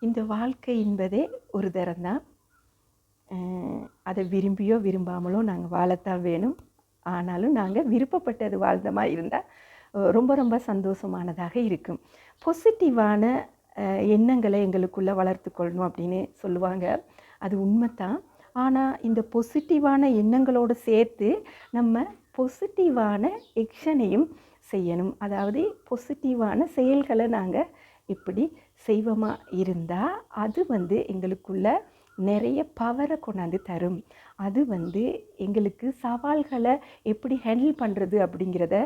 இந்த வாழ்க்கை என்பதே ஒரு தரம் தான். அதை விரும்பியோ விரும்பாமலோ நாங்கள் வாழத்தான் வேணும். ஆனாலும் நாங்கள் விருப்பப்பட்டது வாழ்ந்தமாக இருந்தால் ரொம்ப ரொம்ப சந்தோஷமானதாக இருக்கும். பாசிட்டிவான எண்ணங்களை எங்களுக்குள்ளே வளர்த்து கொள்ளணும் அப்படின்னு சொல்லுவாங்க. அது உண்மைத்தான். ஆனால் இந்த பாசிட்டிவான எண்ணங்களோடு சேர்த்து நம்ம பாசிட்டிவான எக்ஷனையும் செய்யணும். அதாவது பாசிட்டிவான செயல்களை நாங்கள் இப்படி செய்வோமா இருந்தால் அது எங்களுக்குள்ள நிறைய பவரை கொண்டாந்து தரும். அது எங்களுக்கு சவால்களை எப்படி ஹேண்டில் பண்ணுறது அப்படிங்கிறத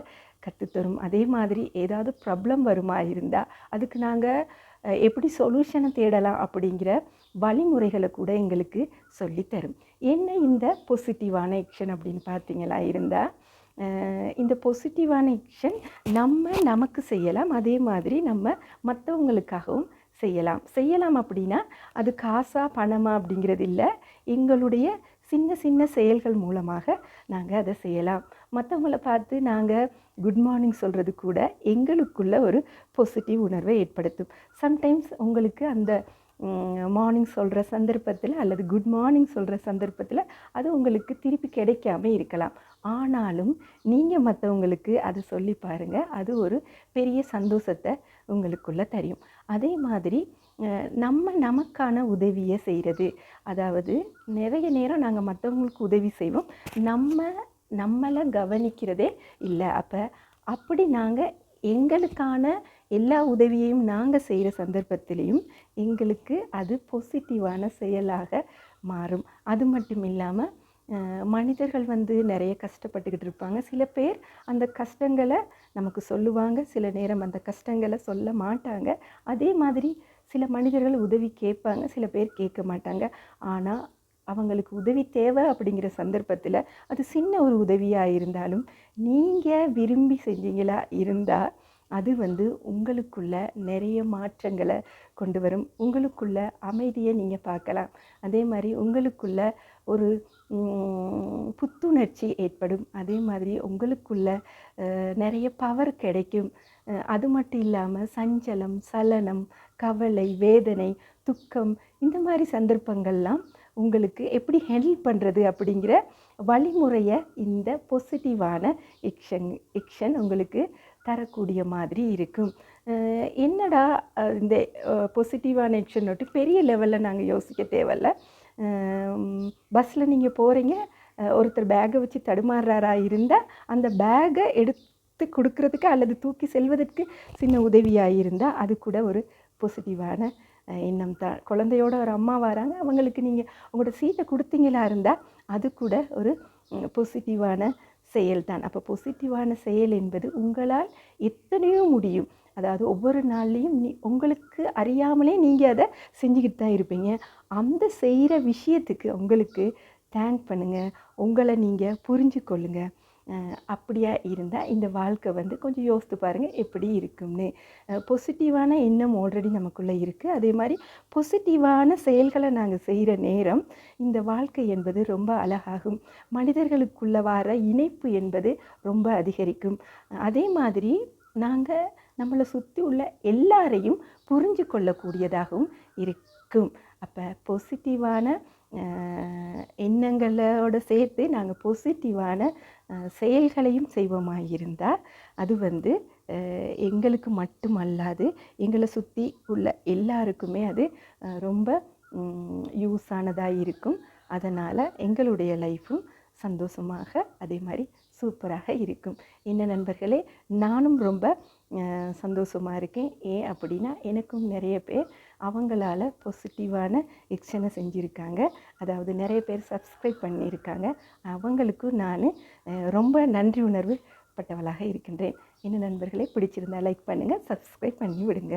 கற்றுத்தரும். அதே மாதிரி ஏதாவது ப்ராப்ளம் வருமா இருந்தால் அதுக்கு நாங்கள் எப்படி சொல்யூஷனை தேடலாம் அப்படிங்கிற வழிமுறைகளை கூட எங்களுக்கு சொல்லித்தரும். என்ன இந்த பாசிட்டிவான ஆக்ஷன் அப்படின்னு பார்த்தீங்களா இருந்தால், இந்த பாசிட்டிவான ஆக்ஷன் நமக்கு செய்யலாம். அதே மாதிரி நம்ம மற்றவங்களுக்காகவும் செய்யலாம் அப்படின்னா அது காசா பணமா அப்படிங்கிறது இல்லை. எங்களுடைய சின்ன சின்ன செயல்கள் மூலமாக நாங்கள் அதை செய்யலாம். மற்றவங்களை பார்த்து நாங்கள் குட் மார்னிங் சொல்கிறது கூட எங்களுக்குள்ள ஒரு பாசிட்டிவ் உணர்வை ஏற்படுத்தும். சம்டைம்ஸ் உங்களுக்கு அந்த மார்னிங் சொல்கிற சந்தர்ப்பத்தில் அல்லது குட் மார்னிங் சொல்கிற சந்தர்ப்பத்தில் அது உங்களுக்கு திருப்பி கிடைக்காம இருக்கலாம். ஆனாலும் நீங்கள் மற்றவங்களுக்கு அதை சொல்லி பாருங்கள். அது ஒரு பெரிய சந்தோஷத்தை உங்களுக்குள்ளே தரும். அதே மாதிரி நமக்கான உதவியை செய்கிறது. அதாவது நிறைய நேரம் நாங்கள் மற்றவங்களுக்கு உதவி செய்வோம், நம்மளை கவனிக்கிறதே இல்லை. அப்படி நாங்கள் எங்களுக்கான எல்லா உதவியையும் நாங்கள் செய்கிற சந்தர்ப்பத்திலையும் எங்களுக்கு அது பாசிட்டிவான செயலாக மாறும். அது மட்டும் இல்லாமல் மனிதர்கள் நிறைய கஷ்டப்பட்டுக்கிட்டு இருப்பாங்க. சில பேர் அந்த கஷ்டங்களை நமக்கு சொல்லுவாங்க, சில நேரம் அந்த கஷ்டங்களை சொல்ல மாட்டாங்க. அதே மாதிரி சில மனிதர்கள் உதவி கேட்பாங்க, சில பேர் கேட்க மாட்டாங்க. ஆனால் அவங்களுக்கு உதவி தேவை அப்படிங்கிற சந்தர்ப்பத்தில் அது சின்ன ஒரு உதவியாக இருந்தாலும் நீங்கள் விரும்பி செஞ்சீங்களா இருந்தால் அது உங்களுக்குள்ள நிறைய மாற்றங்களை கொண்டு வரும். உங்களுக்குள்ள அமைதியை நீங்கள் பார்க்கலாம். அதே மாதிரி உங்களுக்குள்ள ஒரு புத்துணர்ச்சி ஏற்படும். அதே மாதிரி உங்களுக்குள்ள நிறைய பவர் கிடைக்கும். அது மட்டும் இல்லாமல் சஞ்சலம், சலனம், கவலை, வேதனை, துக்கம் இந்த மாதிரி சந்தர்ப்பங்கள்லாம் உங்களுக்கு எப்படி ஹேண்டில் பண்ணுறது அப்படிங்கிற வழிமுறையை இந்த பாசிட்டிவான எக்ஷன் உங்களுக்கு தரக்கூடிய மாதிரி இருக்கும். என்னடா இந்த பாசிட்டிவான எக்ஷன் நோட்டு பெரிய லெவலில் நாங்கள் யோசிக்க தேவையில்ல. பஸ்ஸில் நீங்கள் போகிறீங்க, ஒருத்தர் பேக்கை வச்சு தடுமாறுறாரா இருந்தால் அந்த பேக்கை எடுத்து கொடுக்கறதுக்கு அல்லது தூக்கி செல்வதற்கு சின்ன உதவியாக இருந்தால் அது கூட ஒரு பாசிட்டிவான எண்ணம் தான். குழந்தையோட ஒரு அம்மா வராங்க, அவங்களுக்கு நீங்கள் உங்களோட சீட்டை கொடுத்தீங்களா இருந்தால் அது கூட ஒரு பாசிட்டிவான செயல் தான். அப்போ பாசிட்டிவான செயல் என்பது உங்களால் எத்தனையோ முடியும். அதாவது ஒவ்வொரு நாள்லேயும் உங்களுக்கு அறியாமலே நீங்கள் அதை செஞ்சுக்கிட்டு தான் இருப்பீங்க. அந்த செய்கிற விஷயத்துக்கு உங்களுக்கு தேங்க் பண்ணுங்கள், உங்களை நீங்கள் புரிஞ்சு கொள்ளுங்கள். அப்படியா இருந்தால் இந்த வாழ்க்கை கொஞ்சம் யோசித்து பாருங்கள் எப்படி இருக்கும்னு. பாசிட்டிவான எண்ணம் ஆல்ரெடி நமக்குள்ளே இருக்குது. அதே மாதிரி பாசிட்டிவான செயல்களை நாங்கள் செய்கிற நேரம் இந்த வாழ்க்கை என்பது ரொம்ப அழகாகும். மனிதர்களுக்குள்ள வர இணைப்பு என்பது ரொம்ப அதிகரிக்கும். அதே மாதிரி நாங்கள் நம்மளை சுற்றி உள்ள எல்லாரையும் புரிஞ்சு கொள்ளக்கூடியதாகவும் இருக்கும். அப்போ பாசிட்டிவான எண்ணங்களோடு சேர்த்து நாங்கள் பாசிட்டிவான செயல்களையும் செய்வோமாக இருந்தால் அது எங்களுக்கு மட்டுமல்லாது எங்களை சுற்றி உள்ள எல்லாருக்குமே அது ரொம்ப யூஸானதாக இருக்கும். அதனால் எங்களுடைய லைஃப்பும் சந்தோஷமாக அதே மாதிரி சூப்பராக இருக்கும். என்ன நண்பர்களே, நானும் ரொம்ப சந்தோஷமாக இருக்கேன். ஏன் அப்படின்னா எனக்கும் நிறைய பேர் அவங்களால பாசிட்டிவான எக்ஷனை செஞ்சுருக்காங்க. அதாவது நிறைய பேர் சப்ஸ்கிரைப் பண்ணியிருக்காங்க. அவங்களுக்கும் நான் ரொம்ப நன்றி உணர்வு பட்டவளாக இருக்கின்றேன். என்ன நண்பர்களே, பிடிச்சிருந்தால் லைக் பண்ணுங்கள், சப்ஸ்கிரைப் பண்ணி விடுங்க.